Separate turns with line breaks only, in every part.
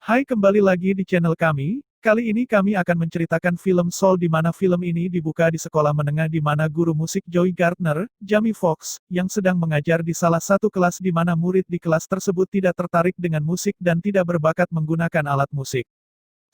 Hai, kembali lagi di channel kami. Kali ini kami akan menceritakan film Soul, di mana film ini dibuka di sekolah menengah di mana guru musik Joey Gardner, Jamie Foxx, yang sedang mengajar di salah satu kelas di mana murid di kelas tersebut tidak tertarik dengan musik dan tidak berbakat menggunakan alat musik.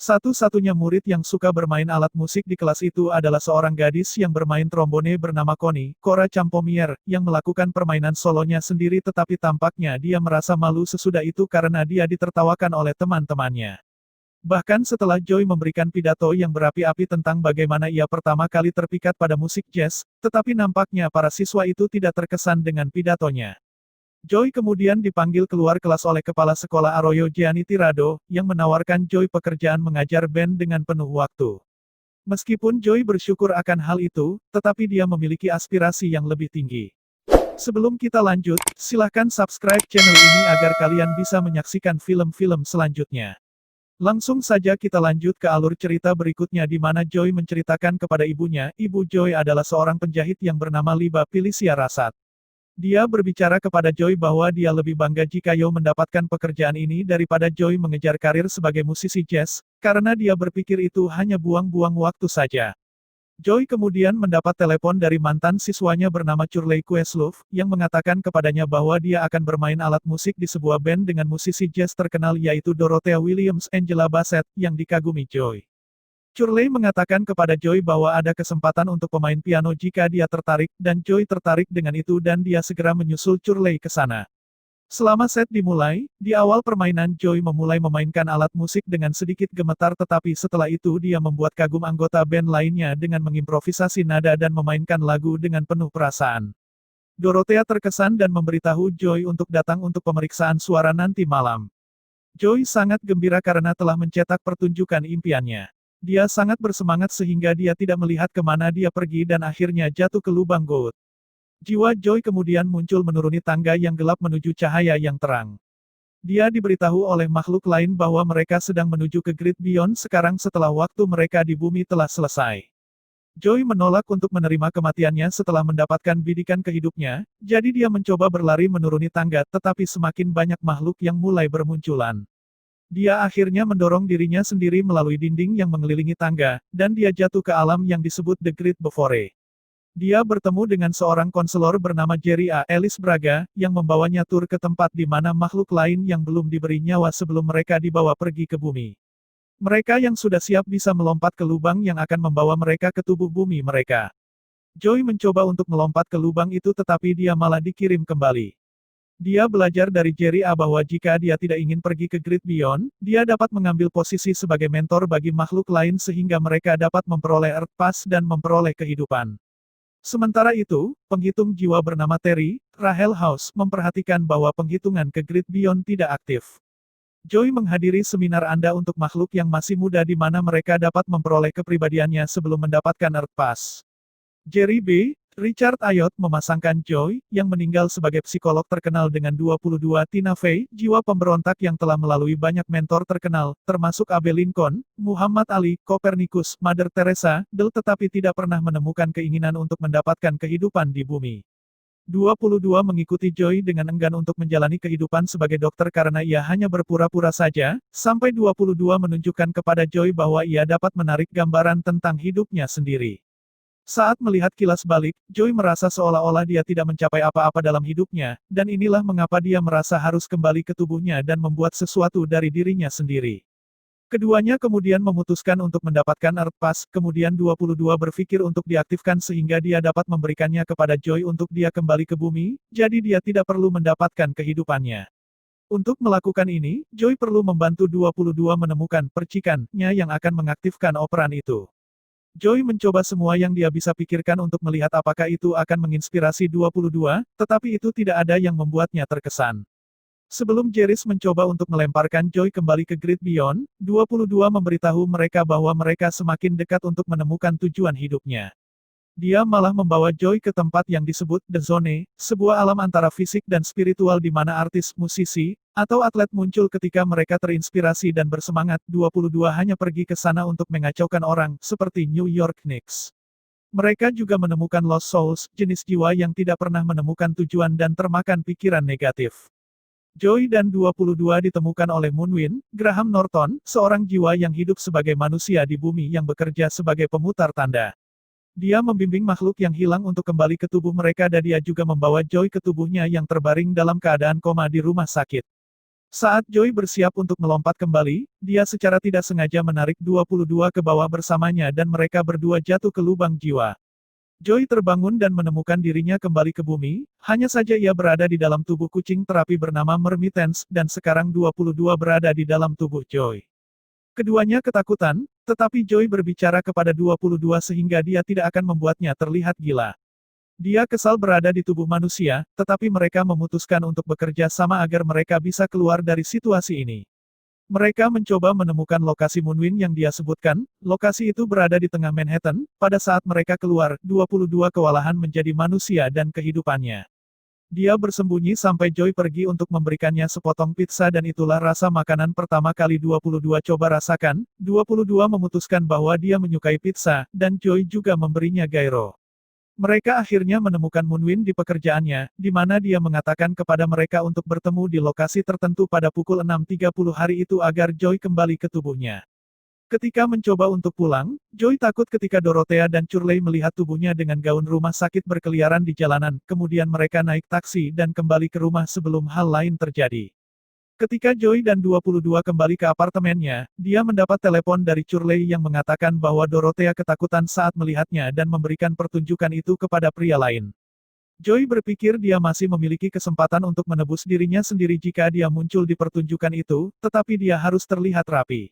Satu-satunya murid yang suka bermain alat musik di kelas itu adalah seorang gadis yang bermain trombone bernama Connie, Cora Champomier, yang melakukan permainan solonya sendiri, tetapi tampaknya dia merasa malu sesudah itu karena dia ditertawakan oleh teman-temannya. Bahkan setelah Joy memberikan pidato yang berapi-api tentang bagaimana ia pertama kali terpikat pada musik jazz, tetapi nampaknya para siswa itu tidak terkesan dengan pidatonya. Joy kemudian dipanggil keluar kelas oleh kepala sekolah Arroyo Gianni Tirado, yang menawarkan Joy pekerjaan mengajar band dengan penuh waktu. Meskipun Joy bersyukur akan hal itu, tetapi dia memiliki aspirasi yang lebih tinggi. Sebelum kita lanjut, silahkan subscribe channel ini agar kalian bisa menyaksikan film-film selanjutnya. Langsung saja kita lanjut ke alur cerita berikutnya di mana Joy menceritakan kepada ibunya. Ibu Joy adalah seorang penjahit yang bernama Liba Felicia Rasat. Dia berbicara kepada Joy bahwa dia lebih bangga jika Yo mendapatkan pekerjaan ini daripada Joy mengejar karir sebagai musisi jazz, karena dia berpikir itu hanya buang-buang waktu saja. Joy kemudian mendapat telepon dari mantan siswanya bernama Curley Questlove, yang mengatakan kepadanya bahwa dia akan bermain alat musik di sebuah band dengan musisi jazz terkenal yaitu Dorothea Williams Angela Bassett, yang dikagumi Joy. Curley mengatakan kepada Joy bahwa ada kesempatan untuk pemain piano jika dia tertarik, dan Joy tertarik dengan itu dan dia segera menyusul Curley ke sana. Selama set dimulai, di awal permainan Joy memulai memainkan alat musik dengan sedikit gemetar, tetapi setelah itu dia membuat kagum anggota band lainnya dengan mengimprovisasi nada dan memainkan lagu dengan penuh perasaan. Dorothea terkesan dan memberitahu Joy untuk datang untuk pemeriksaan suara nanti malam. Joy sangat gembira karena telah mencetak pertunjukan impiannya. Dia sangat bersemangat sehingga dia tidak melihat kemana dia pergi dan akhirnya jatuh ke lubang gout. Jiwa Joy kemudian muncul menuruni tangga yang gelap menuju cahaya yang terang. Dia diberitahu oleh makhluk lain bahwa mereka sedang menuju ke Great Beyond sekarang setelah waktu mereka di bumi telah selesai. Joy menolak untuk menerima kematiannya setelah mendapatkan bidikan ke hidupnya, jadi dia mencoba berlari menuruni tangga, tetapi semakin banyak makhluk yang mulai bermunculan. Dia akhirnya mendorong dirinya sendiri melalui dinding yang mengelilingi tangga, dan dia jatuh ke alam yang disebut The Great Before. Dia bertemu dengan seorang konselor bernama Jerry A. Ellis Braga, yang membawanya tur ke tempat di mana makhluk lain yang belum diberi nyawa sebelum mereka dibawa pergi ke bumi. Mereka yang sudah siap bisa melompat ke lubang yang akan membawa mereka ke tubuh bumi mereka. Joy mencoba untuk melompat ke lubang itu tetapi dia malah dikirim kembali. Dia belajar dari Jerry A bahwa jika dia tidak ingin pergi ke Great Beyond, dia dapat mengambil posisi sebagai mentor bagi makhluk lain sehingga mereka dapat memperoleh Earth Pass dan memperoleh kehidupan. Sementara itu, penghitung jiwa bernama Terry, Rahel House, memperhatikan bahwa penghitungan ke Great Beyond tidak aktif. Joy menghadiri seminar Anda untuk makhluk yang masih muda di mana mereka dapat memperoleh kepribadiannya sebelum mendapatkan Earth Pass. Jerry B. Richard Ayotte memasangkan Joy, yang meninggal sebagai psikolog terkenal dengan 22 Tina Fey, jiwa pemberontak yang telah melalui banyak mentor terkenal, termasuk Abe Lincoln, Muhammad Ali, Copernicus, Mother Teresa, tetapi tidak pernah menemukan keinginan untuk mendapatkan kehidupan di bumi. 22 mengikuti Joy dengan enggan untuk menjalani kehidupan sebagai dokter karena ia hanya berpura-pura saja, sampai 22 menunjukkan kepada Joy bahwa ia dapat menarik gambaran tentang hidupnya sendiri. Saat melihat kilas balik, Joy merasa seolah-olah dia tidak mencapai apa-apa dalam hidupnya, dan inilah mengapa dia merasa harus kembali ke tubuhnya dan membuat sesuatu dari dirinya sendiri. Keduanya kemudian memutuskan untuk mendapatkan Earth Pass, kemudian 22 berpikir untuk diaktifkan sehingga dia dapat memberikannya kepada Joy untuk dia kembali ke bumi, jadi dia tidak perlu mendapatkan kehidupannya. Untuk melakukan ini, Joy perlu membantu 22 menemukan percikannya yang akan mengaktifkan operan itu. Joy mencoba semua yang dia bisa pikirkan untuk melihat apakah itu akan menginspirasi 22, tetapi itu tidak ada yang membuatnya terkesan. Sebelum Jeris mencoba untuk melemparkan Joy kembali ke Great Beyond, 22 memberitahu mereka bahwa mereka semakin dekat untuk menemukan tujuan hidupnya. Dia malah membawa Joy ke tempat yang disebut The Zone, sebuah alam antara fisik dan spiritual di mana artis, musisi, atau atlet muncul ketika mereka terinspirasi dan bersemangat. 22 hanya pergi ke sana untuk mengacaukan orang, seperti New York Knicks. Mereka juga menemukan Lost Souls, jenis jiwa yang tidak pernah menemukan tujuan dan termakan pikiran negatif. Joy dan 22 ditemukan oleh Moonwind, Graham Norton, seorang jiwa yang hidup sebagai manusia di bumi yang bekerja sebagai pemutar tanda. Dia membimbing makhluk yang hilang untuk kembali ke tubuh mereka dan dia juga membawa Joy ke tubuhnya yang terbaring dalam keadaan koma di rumah sakit. Saat Joy bersiap untuk melompat kembali, dia secara tidak sengaja menarik 22 ke bawah bersamanya dan mereka berdua jatuh ke lubang jiwa. Joy terbangun dan menemukan dirinya kembali ke bumi, hanya saja ia berada di dalam tubuh kucing terapi bernama Mermitens, dan sekarang 22 berada di dalam tubuh Joy. Keduanya ketakutan, tetapi Joy berbicara kepada 22 sehingga dia tidak akan membuatnya terlihat gila. Dia kesal berada di tubuh manusia, tetapi mereka memutuskan untuk bekerja sama agar mereka bisa keluar dari situasi ini. Mereka mencoba menemukan lokasi Moonwind yang dia sebutkan, lokasi itu berada di tengah Manhattan, pada saat mereka keluar, 22 kewalahan menjadi manusia dan kehidupannya. Dia bersembunyi sampai Joy pergi untuk memberikannya sepotong pizza dan itulah rasa makanan pertama kali 22 coba rasakan, 22 memutuskan bahwa dia menyukai pizza, dan Joy juga memberinya gyro. Mereka akhirnya menemukan Moonwind di pekerjaannya, di mana dia mengatakan kepada mereka untuk bertemu di lokasi tertentu pada pukul 6.30 hari itu agar Joy kembali ke tubuhnya. Ketika mencoba untuk pulang, Joy takut ketika Dorothea dan Curley melihat tubuhnya dengan gaun rumah sakit berkeliaran di jalanan, kemudian mereka naik taksi dan kembali ke rumah sebelum hal lain terjadi. Ketika Joy dan 22 kembali ke apartemennya, dia mendapat telepon dari Curley yang mengatakan bahwa Dorothea ketakutan saat melihatnya dan memberikan pertunjukan itu kepada pria lain. Joy berpikir dia masih memiliki kesempatan untuk menebus dirinya sendiri jika dia muncul di pertunjukan itu, tetapi dia harus terlihat rapi.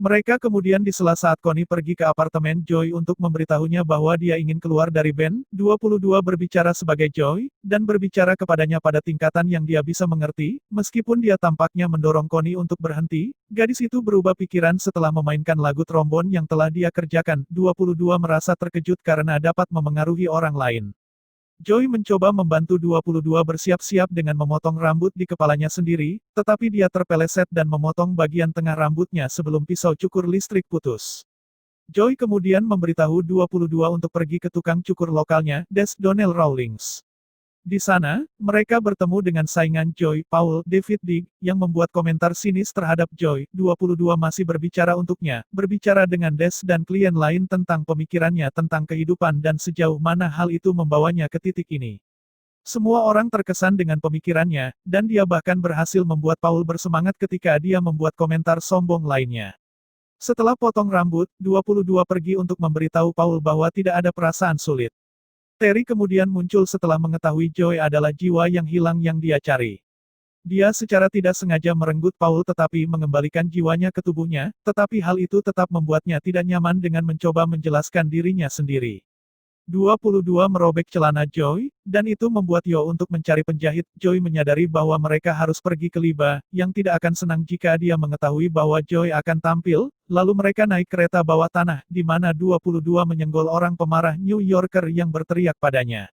Mereka kemudian disela saat Connie pergi ke apartemen Joy untuk memberitahunya bahwa dia ingin keluar dari band, 22 berbicara sebagai Joy, dan berbicara kepadanya pada tingkatan yang dia bisa mengerti, meskipun dia tampaknya mendorong Connie untuk berhenti, gadis itu berubah pikiran setelah memainkan lagu trombon yang telah dia kerjakan, 22 merasa terkejut karena dapat memengaruhi orang lain. Joy mencoba membantu 22 bersiap-siap dengan memotong rambut di kepalanya sendiri, tetapi dia terpeleset dan memotong bagian tengah rambutnya sebelum pisau cukur listrik putus. Joy kemudian memberitahu 22 untuk pergi ke tukang cukur lokalnya, Des Donnell Rawlings. Di sana, mereka bertemu dengan saingan Joy, Paul, David Digg, yang membuat komentar sinis terhadap Joy. 22 masih berbicara untuknya, berbicara dengan Des dan klien lain tentang pemikirannya tentang kehidupan dan sejauh mana hal itu membawanya ke titik ini. Semua orang terkesan dengan pemikirannya, dan dia bahkan berhasil membuat Paul bersemangat ketika dia membuat komentar sombong lainnya. Setelah potong rambut, 22 pergi untuk memberitahu Paul bahwa tidak ada perasaan sulit. Terry kemudian muncul setelah mengetahui Joy adalah jiwa yang hilang yang dia cari. Dia secara tidak sengaja merenggut Paul tetapi mengembalikan jiwanya ke tubuhnya, tetapi hal itu tetap membuatnya tidak nyaman dengan mencoba menjelaskan dirinya sendiri. 22 merobek celana Joy, dan itu membuat Yo untuk mencari penjahit. Joy menyadari bahwa mereka harus pergi ke Liba, yang tidak akan senang jika dia mengetahui bahwa Joy akan tampil, lalu mereka naik kereta bawah tanah, di mana 22 menyenggol orang pemarah New Yorker yang berteriak padanya.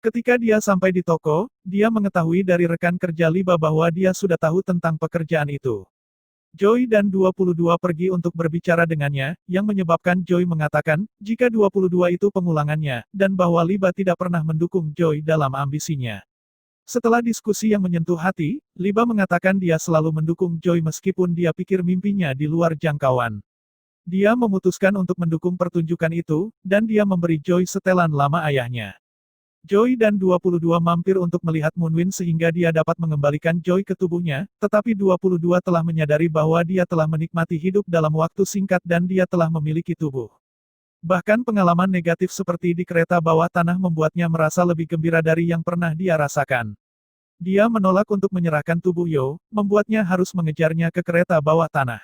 Ketika dia sampai di toko, dia mengetahui dari rekan kerja Liba bahwa dia sudah tahu tentang pekerjaan itu. Joy dan 22 pergi untuk berbicara dengannya, yang menyebabkan Joy mengatakan, jika 22 itu pengulangannya, dan bahwa Liba tidak pernah mendukung Joy dalam ambisinya. Setelah diskusi yang menyentuh hati, Liba mengatakan dia selalu mendukung Joy meskipun dia pikir mimpinya di luar jangkauan. Dia memutuskan untuk mendukung pertunjukan itu, dan dia memberi Joy setelan lama ayahnya. Joy dan 22 mampir untuk melihat Moonwind sehingga dia dapat mengembalikan Joy ke tubuhnya, tetapi 22 telah menyadari bahwa dia telah menikmati hidup dalam waktu singkat dan dia telah memiliki tubuh. Bahkan pengalaman negatif seperti di kereta bawah tanah membuatnya merasa lebih gembira dari yang pernah dia rasakan. Dia menolak untuk menyerahkan tubuh Yo, membuatnya harus mengejarnya ke kereta bawah tanah.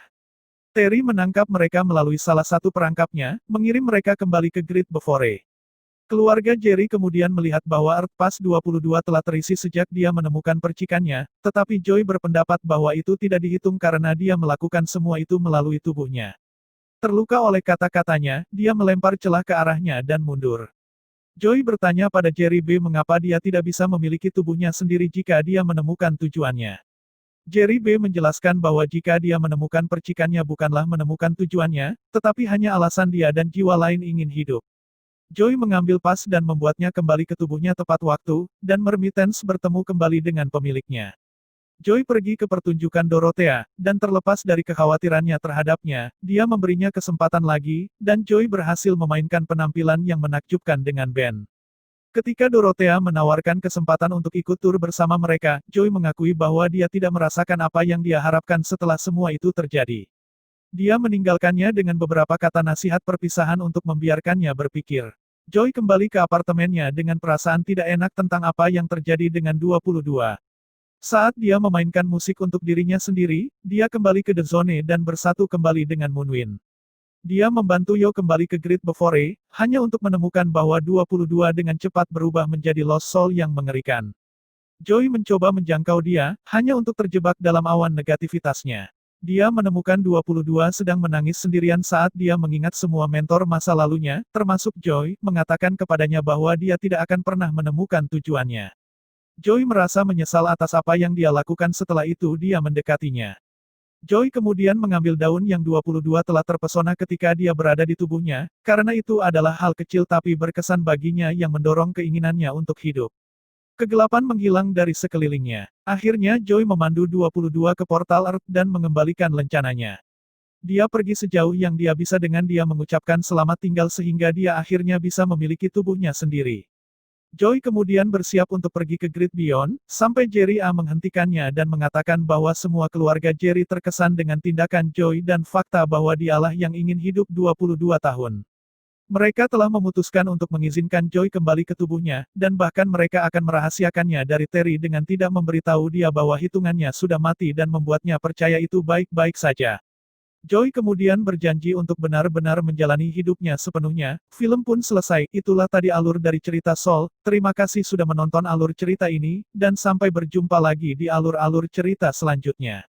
Terry menangkap mereka melalui salah satu perangkapnya, mengirim mereka kembali ke Great Before. Keluarga Jerry kemudian melihat bahwa Earth Pass 22 telah terisi sejak dia menemukan percikannya, tetapi Joy berpendapat bahwa itu tidak dihitung karena dia melakukan semua itu melalui tubuhnya. Terluka oleh kata-katanya, dia melempar celah ke arahnya dan mundur. Joy bertanya pada Jerry B mengapa dia tidak bisa memiliki tubuhnya sendiri jika dia menemukan tujuannya. Jerry B menjelaskan bahwa jika dia menemukan percikannya bukanlah menemukan tujuannya, tetapi hanya alasan dia dan jiwa lain ingin hidup. Joy mengambil pas dan membuatnya kembali ke tubuhnya tepat waktu, dan Mermitens bertemu kembali dengan pemiliknya. Joy pergi ke pertunjukan Dorothea, dan terlepas dari kekhawatirannya terhadapnya, dia memberinya kesempatan lagi, dan Joy berhasil memainkan penampilan yang menakjubkan dengan band. Ketika Dorothea menawarkan kesempatan untuk ikut tur bersama mereka, Joy mengakui bahwa dia tidak merasakan apa yang dia harapkan setelah semua itu terjadi. Dia meninggalkannya dengan beberapa kata nasihat perpisahan untuk membiarkannya berpikir. Joy kembali ke apartemennya dengan perasaan tidak enak tentang apa yang terjadi dengan 22. Saat dia memainkan musik untuk dirinya sendiri, dia kembali ke The Zone dan bersatu kembali dengan Moonwind. Dia membantu Yo kembali ke Great Before, hanya untuk menemukan bahwa 22 dengan cepat berubah menjadi Lost Soul yang mengerikan. Joy mencoba menjangkau dia, hanya untuk terjebak dalam awan negativitasnya. Dia menemukan 22 sedang menangis sendirian saat dia mengingat semua mentor masa lalunya, termasuk Joy, mengatakan kepadanya bahwa dia tidak akan pernah menemukan tujuannya. Joy merasa menyesal atas apa yang dia lakukan setelah itu dia mendekatinya. Joy kemudian mengambil daun yang 22 telah terpesona ketika dia berada di tubuhnya, karena itu adalah hal kecil tapi berkesan baginya yang mendorong keinginannya untuk hidup. Kegelapan menghilang dari sekelilingnya. Akhirnya Joy memandu 22 ke portal Earth dan mengembalikan lencananya. Dia pergi sejauh yang dia bisa dengan dia mengucapkan selamat tinggal sehingga dia akhirnya bisa memiliki tubuhnya sendiri. Joy kemudian bersiap untuk pergi ke Great Beyond, sampai Jerry A menghentikannya dan mengatakan bahwa semua keluarga Jerry terkesan dengan tindakan Joy dan fakta bahwa dialah yang ingin hidup 22 tahun. Mereka telah memutuskan untuk mengizinkan Joy kembali ke tubuhnya, dan bahkan mereka akan merahasiakannya dari Terry dengan tidak memberitahu dia bahwa hitungannya sudah mati dan membuatnya percaya itu baik-baik saja. Joy kemudian berjanji untuk benar-benar menjalani hidupnya sepenuhnya. Film pun selesai, itulah tadi alur dari cerita Soul. Terima kasih sudah menonton alur cerita ini, dan sampai berjumpa lagi di alur-alur cerita selanjutnya.